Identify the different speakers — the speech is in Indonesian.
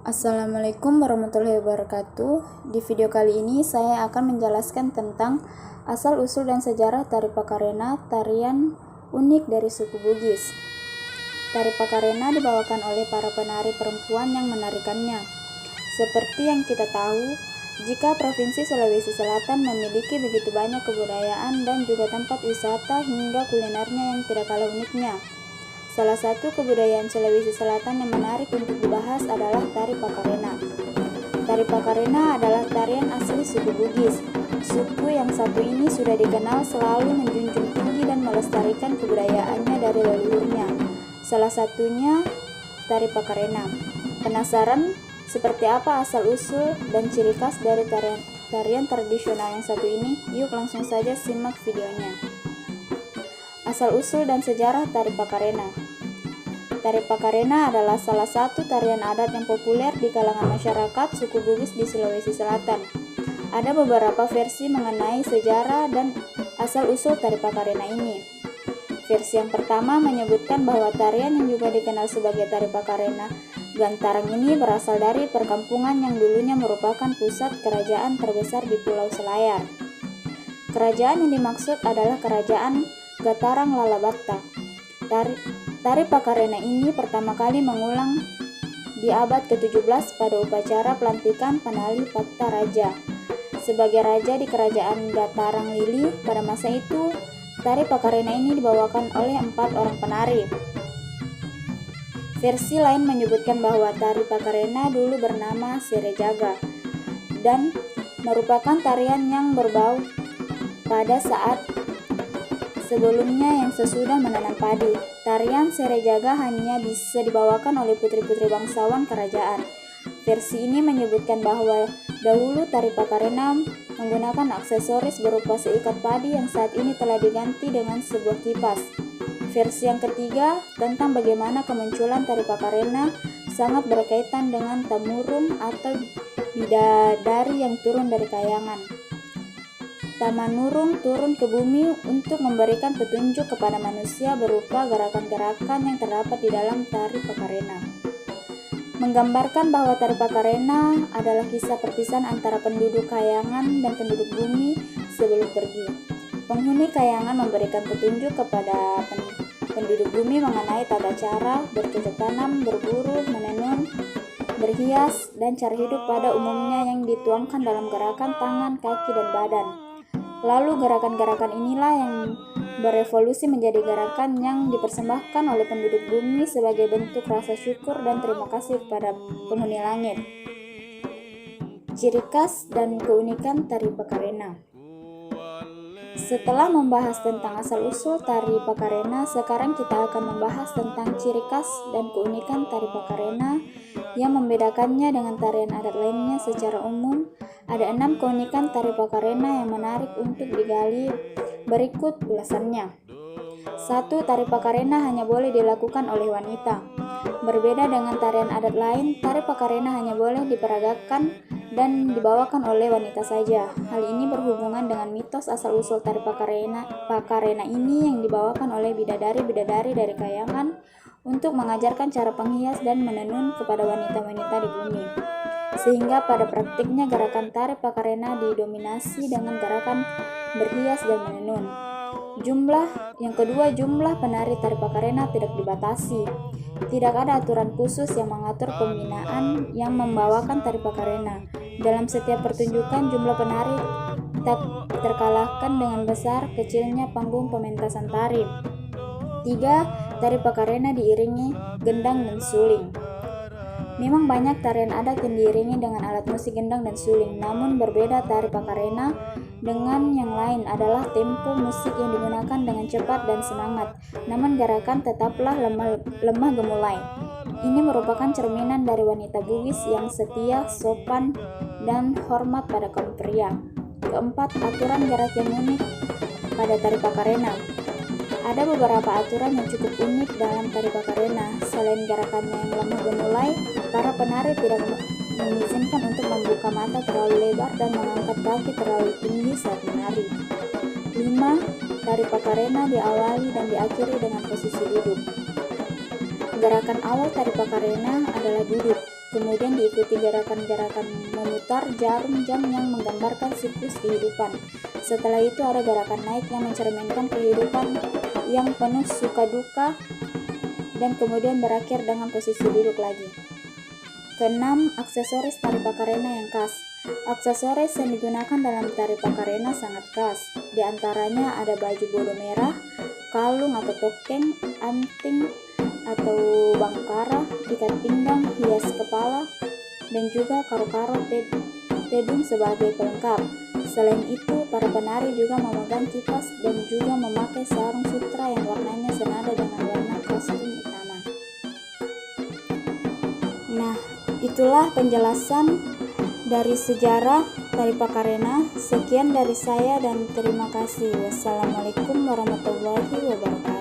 Speaker 1: Assalamualaikum warahmatullahi wabarakatuh. Di video kali ini saya akan menjelaskan tentang asal-usul dan sejarah tari Pakarena, tarian unik dari suku Bugis. Tari Pakarena dibawakan oleh para penari perempuan yang menarikannya. Seperti yang kita tahu, jika Provinsi Sulawesi Selatan memiliki begitu banyak kebudayaan dan juga tempat wisata hingga kulinernya yang tidak kalah uniknya. Salah satu kebudayaan Sulawesi Selatan yang menarik untuk dibahas adalah tari Pakarena. Tari Pakarena adalah tarian asli suku Bugis. Suku yang satu ini sudah dikenal selalu menjunjung tinggi dan melestarikan kebudayaannya dari leluhurnya. Salah satunya tari Pakarena. Penasaran seperti apa asal-usul dan ciri khas dari tarian tradisional yang satu ini? Yuk langsung saja simak videonya. Asal-usul dan sejarah tari Pakarena. Tari Pakarena adalah salah satu tarian adat yang populer di kalangan masyarakat suku Bugis di Sulawesi Selatan. Ada beberapa versi mengenai sejarah dan asal-usul tari Pakarena ini. Versi yang pertama menyebutkan bahwa tarian yang juga dikenal sebagai tari Pakarena Gantarang ini berasal dari perkampungan yang dulunya merupakan pusat kerajaan terbesar di Pulau Selayar. Kerajaan yang dimaksud adalah Kerajaan Gantarang Lalabatta. Tari Pakarena ini pertama kali mengulang di abad ke-17 pada upacara pelantikan Panali Patta Raja. Sebagai raja di Kerajaan Gantarang Lili, pada masa itu, tari Pakarena ini dibawakan oleh 4 orang penari. Versi lain menyebutkan bahwa tari Pakarena dulu bernama Serejaga dan merupakan tarian yang berbau pada saat sebelumnya yang sesudah menanam padi. Tarian Serejaga hanya bisa dibawakan oleh putri-putri bangsawan kerajaan. Versi ini menyebutkan bahwa dahulu tari Pakarena menggunakan aksesoris berupa seikat padi yang saat ini telah diganti dengan sebuah kipas. Versi yang ketiga tentang bagaimana kemunculan tari Pakarena sangat berkaitan dengan Tamurung atau bidadari yang turun dari kayangan. Tamanurung turun ke bumi untuk memberikan petunjuk kepada manusia berupa gerakan-gerakan yang terdapat di dalam tari Pakarena. Menggambarkan bahwa tari Pakarena adalah kisah perpisahan antara penduduk kayangan dan penduduk bumi sebelum pergi. Penghuni kayangan memberikan petunjuk kepada penduduk bumi mengenai tata cara bercocok tanam, berburu, menenun, berhias, dan cara hidup pada umumnya yang dituangkan dalam gerakan tangan, kaki, dan badan. Lalu gerakan-gerakan inilah yang berevolusi menjadi gerakan yang dipersembahkan oleh penduduk bumi sebagai bentuk rasa syukur dan terima kasih kepada penghuni langit. Ciri khas dan keunikan tari Pakarena. Setelah membahas tentang asal-usul tari Pakarena, sekarang kita akan membahas tentang ciri khas dan keunikan tari Pakarena yang membedakannya dengan tarian adat lainnya. Secara umum, ada 6 keunikan tari Pakarena yang menarik untuk digali. Berikut ulasannya. 1. Tari Pakarena hanya boleh dilakukan oleh wanita. Berbeda dengan tarian adat lain, tari Pakarena hanya boleh diperagakan dan dibawakan oleh wanita saja. Hal ini berhubungan dengan mitos asal-usul tari Pakarena ini yang dibawakan oleh bidadari-bidadari dari kayangan untuk mengajarkan cara penghias dan menenun kepada wanita-wanita di bumi. Sehingga pada praktiknya gerakan tari Pakarena didominasi dengan gerakan berhias dan menenun. Yang kedua, jumlah penari tari Pakarena tidak dibatasi. Tidak ada aturan khusus yang mengatur pembinaan yang membawakan tari Pakarena. Dalam setiap pertunjukan, jumlah penari tak terkalahkan dengan besar kecilnya panggung pementasan tari. 3. Tari Pakarena diiringi gendang dan suling. Memang banyak tarian adat yang diiringi dengan alat musik gendang dan suling, namun berbeda tari Pakarena dengan yang lain adalah tempo musik yang digunakan dengan cepat dan semangat, namun gerakan tetaplah lemah gemulai. Ini merupakan cerminan dari wanita Bugis yang setia, sopan, dan hormat pada kaum pria. Keempat, aturan gerak yang unik pada tari Pakarena. Ada beberapa aturan yang cukup unik dalam tari Pakarena. Selain gerakannya yang lemah gemulai, para penari tidak mengizinkan untuk membuka mata terlalu lebar dan mengangkat kaki terlalu tinggi saat menari. 5. Tari Pakarena diawali dan diakhiri dengan posisi duduk. Gerakan awal tari Pakarena adalah duduk. Kemudian diikuti gerakan-gerakan memutar jarum jam yang menggambarkan siklus kehidupan. Setelah itu ada gerakan naik yang mencerminkan kehidupan yang penuh suka duka, dan kemudian berakhir dengan posisi duduk lagi. Keenam, aksesoris tari Pakarena yang khas. Aksesoris yang digunakan dalam tari Pakarena sangat khas. Di antaranya ada baju bolo merah, kalung atau tokeng, anting atau bangkara, ikat pinggang, hias kepala, dan juga karo-karo tedung sebagai pelengkap. Selain itu, para penari juga memegang kipas dan juga memakai sarung sutra yang warnanya senada dengan warna kostum utama. Nah, itulah penjelasan dari sejarah tari Pakarena. Sekian dari saya dan terima kasih. Wassalamualaikum warahmatullahi wabarakatuh.